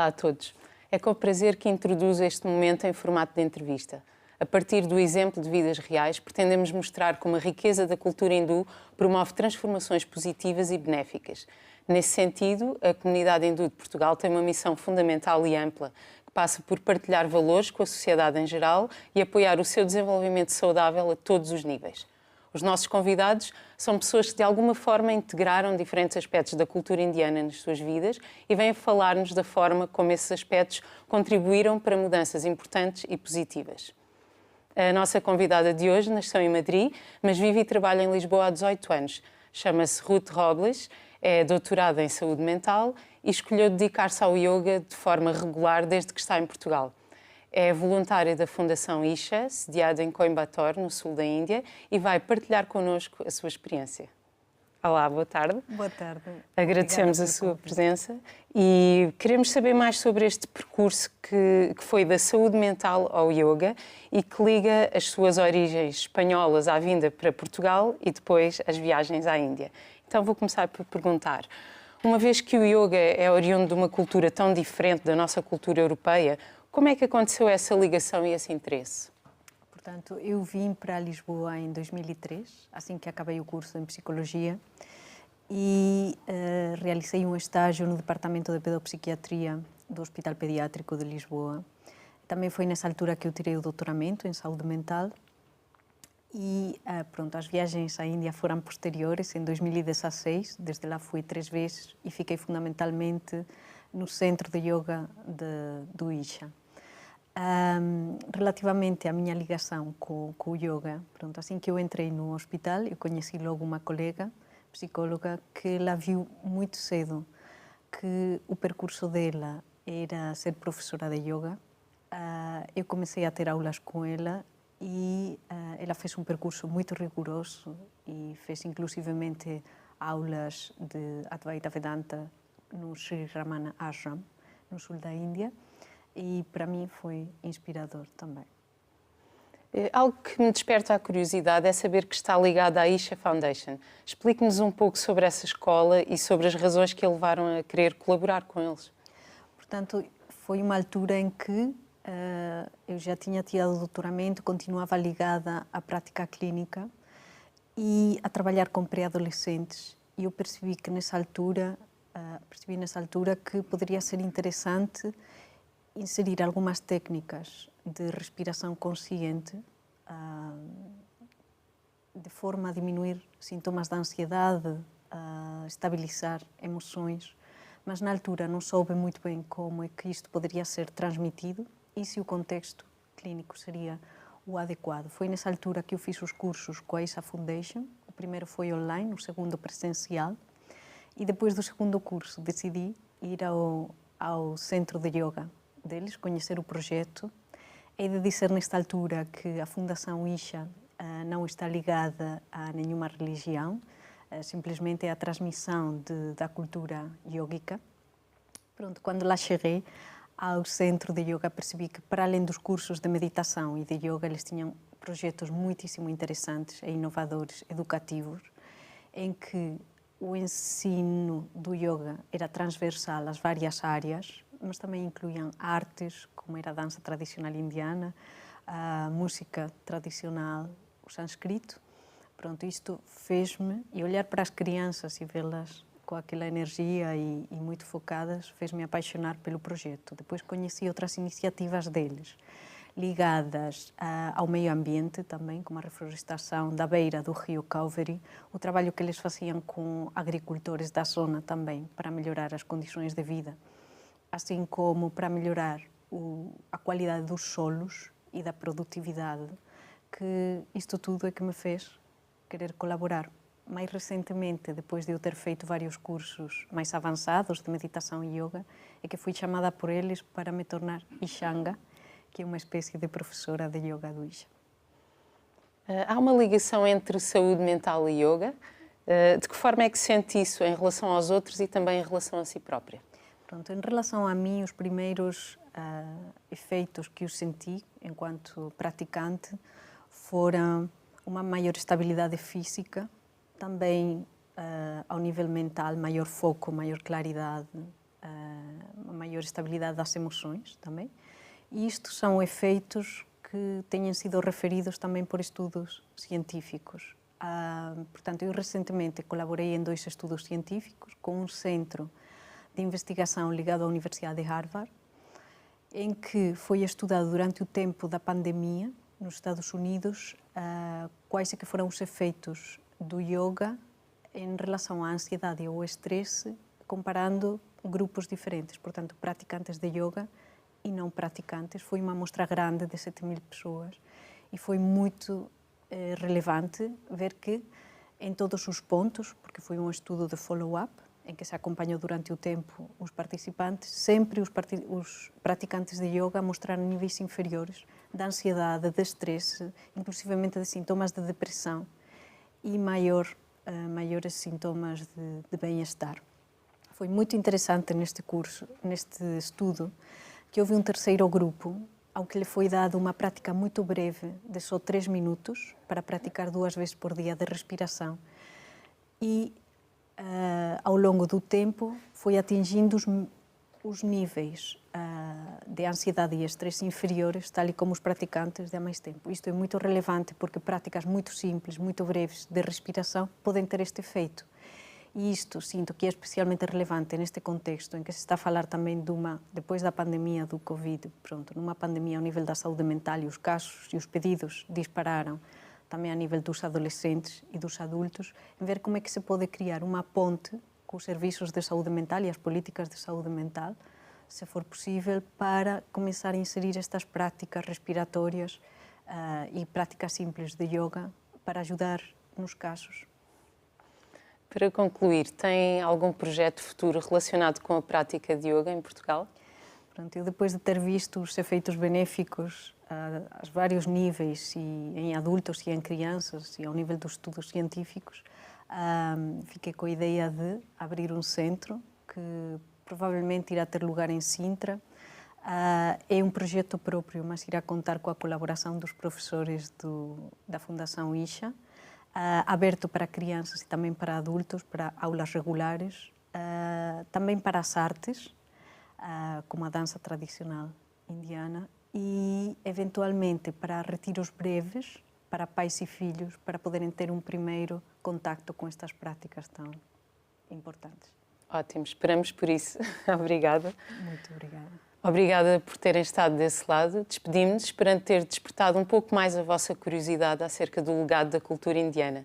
Olá a todos. É com prazer que introduzo este momento em formato de entrevista. A partir do exemplo de vidas reais, pretendemos mostrar como a riqueza da cultura hindu promove transformações positivas e benéficas. Nesse sentido, a comunidade hindu de Portugal tem uma missão fundamental e ampla, que passa por partilhar valores com a sociedade em geral e apoiar o seu desenvolvimento saudável a todos os níveis. Os nossos convidados são pessoas que de alguma forma integraram diferentes aspectos da cultura indiana nas suas vidas e vêm falar-nos da forma como esses aspectos contribuíram para mudanças importantes e positivas. A nossa convidada de hoje nasceu em Madrid, mas vive e trabalha em Lisboa há 18 anos. Chama-se Ruth Robles, é doutorada em saúde mental e escolheu dedicar-se ao yoga de forma regular desde que está em Portugal. É voluntária da Fundação Isha, sediada em Coimbatore, no sul da Índia, e vai partilhar connosco a sua experiência. Olá, boa tarde. Boa tarde. Agradecemos a sua presença e queremos saber mais sobre este percurso que foi da saúde mental ao yoga e que liga as suas origens espanholas à vinda para Portugal e depois as viagens à Índia. Então vou começar por perguntar, uma vez que o yoga é oriundo de uma cultura tão diferente da nossa cultura europeia, como é que aconteceu essa ligação e esse interesse? Portanto, eu vim para Lisboa em 2003, assim que acabei o curso em Psicologia, e realizei um estágio no Departamento de Pedopsiquiatria do Hospital Pediátrico de Lisboa. Também foi nessa altura que eu tirei o doutoramento em Saúde Mental. E pronto, as viagens à Índia foram posteriores, em 2016. Desde lá fui 3 vezes e fiquei fundamentalmente no centro de yoga do Isha. Relativamente à minha ligação com o yoga, pronto, assim que eu entrei no hospital, eu conheci logo uma colega, psicóloga, que ela viu muito cedo que o percurso dela era ser professora de yoga. Eu comecei a ter aulas com ela e ela fez um percurso muito rigoroso e fez inclusivamente aulas de Advaita Vedanta no Sri Ramana Ashram, no sul da Índia. E para mim foi inspirador também. Algo que me desperta a curiosidade é saber que está ligada à Isha Foundation. Explique-nos um pouco sobre essa escola e sobre as razões que a levaram a querer colaborar com eles. Portanto, foi uma altura em que eu já tinha tirado o doutoramento, continuava ligada à prática clínica e a trabalhar com pré-adolescentes. E eu percebi nessa altura que poderia ser interessante inserir algumas técnicas de respiração consciente de forma a diminuir sintomas de ansiedade, a estabilizar emoções, mas na altura não soube muito bem como é que isto poderia ser transmitido e se o contexto clínico seria o adequado. Foi nessa altura que eu fiz os cursos com a Isha Foundation. O primeiro foi online, o segundo presencial, e depois do segundo curso decidi ir ao centro de yoga deles, conhecer o projeto. É de dizer nesta altura que a Fundação Isha não está ligada a nenhuma religião, simplesmente é a transmissão da cultura yógica. Pronto, quando lá cheguei ao centro de yoga, percebi que para além dos cursos de meditação e de yoga, eles tinham projetos muitíssimo interessantes e inovadores, educativos, em que o ensino do yoga era transversal às várias áreas, mas também incluíam artes, como era a dança tradicional indiana, a música tradicional, o sânscrito. Pronto, isto fez-me, e olhar para as crianças e vê-las com aquela energia e muito focadas, fez-me apaixonar pelo projeto. Depois conheci outras iniciativas deles, ligadas ao meio ambiente também, como a reflorestação da beira do rio Cauvery, o trabalho que eles faziam com agricultores da zona também, para melhorar as condições de vida, assim como para melhorar a qualidade dos solos e da produtividade, que isto tudo é que me fez querer colaborar. Mais recentemente, depois de eu ter feito vários cursos mais avançados de meditação e yoga, é que fui chamada por eles para me tornar Ishanga, que é uma espécie de professora de yoga do Isha. Há uma ligação entre saúde mental e yoga? De que forma é que sente isso em relação aos outros e também em relação a si própria? Pronto, em relação a mim, os primeiros efeitos que eu senti enquanto praticante foram uma maior estabilidade física, também ao nível mental, maior foco, maior claridade, uma maior maior estabilidade das emoções também. E isto são efeitos que têm sido referidos também por estudos científicos. Portanto, eu recentemente colaborei em 2 estudos científicos com um centro de investigação ligado à Universidade de Harvard, em que foi estudado durante o tempo da pandemia nos Estados Unidos quais é que foram os efeitos do yoga em relação à ansiedade ou ao estresse, comparando grupos diferentes, portanto, praticantes de yoga e não praticantes. Foi uma amostra grande de 7.000 pessoas e foi muito relevante ver que em todos os pontos, porque foi um estudo de follow-up, em que se acompanhou durante o tempo os participantes, sempre os praticantes de yoga mostraram níveis inferiores de ansiedade, de estresse, inclusivamente de sintomas de depressão e maiores sintomas de bem-estar. Foi muito interessante neste estudo, que houve um terceiro grupo, ao que lhe foi dado uma prática muito breve, de só 3 minutos, para praticar 2 vezes por dia de respiração. E ao longo do tempo foi atingindo os níveis de ansiedade e estresse inferiores, tal e como os praticantes de há mais tempo. Isto é muito relevante porque práticas muito simples, muito breves de respiração podem ter este efeito. E isto sinto que é especialmente relevante neste contexto em que se está a falar também depois da pandemia do Covid, numa pandemia ao nível da saúde mental, e os casos e os pedidos dispararam também a nível dos adolescentes e dos adultos, em ver como é que se pode criar uma ponte com os serviços de saúde mental e as políticas de saúde mental, se for possível, para começar a inserir estas práticas respiratórias e práticas simples de yoga para ajudar nos casos. Para concluir, tem algum projeto futuro relacionado com a prática de yoga em Portugal? Pronto, eu depois de ter visto os efeitos benéficos a vários níveis, e em adultos e em crianças, e ao nível dos estudos científicos, fiquei com a ideia de abrir um centro que provavelmente irá ter lugar em Sintra. É um projeto próprio, mas irá contar com a colaboração dos professores da Fundação Isha, aberto para crianças e também para adultos, para aulas regulares, também para as artes, como a dança tradicional indiana, e eventualmente para retiros breves para pais e filhos, para poderem ter um primeiro contacto com estas práticas tão importantes. Ótimo, esperamos por isso. Obrigada. Muito obrigada. Obrigada por terem estado desse lado. Despedimos-nos, esperando ter despertado um pouco mais a vossa curiosidade acerca do legado da cultura indiana.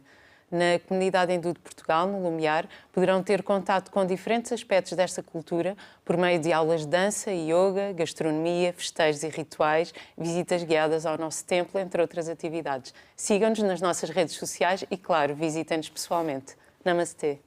Na comunidade hindu de Portugal, no Lumiar, poderão ter contato com diferentes aspectos desta cultura por meio de aulas de dança, yoga, gastronomia, festejos e rituais, visitas guiadas ao nosso templo, entre outras atividades. Sigam-nos nas nossas redes sociais e, claro, visitem-nos pessoalmente. Namastê.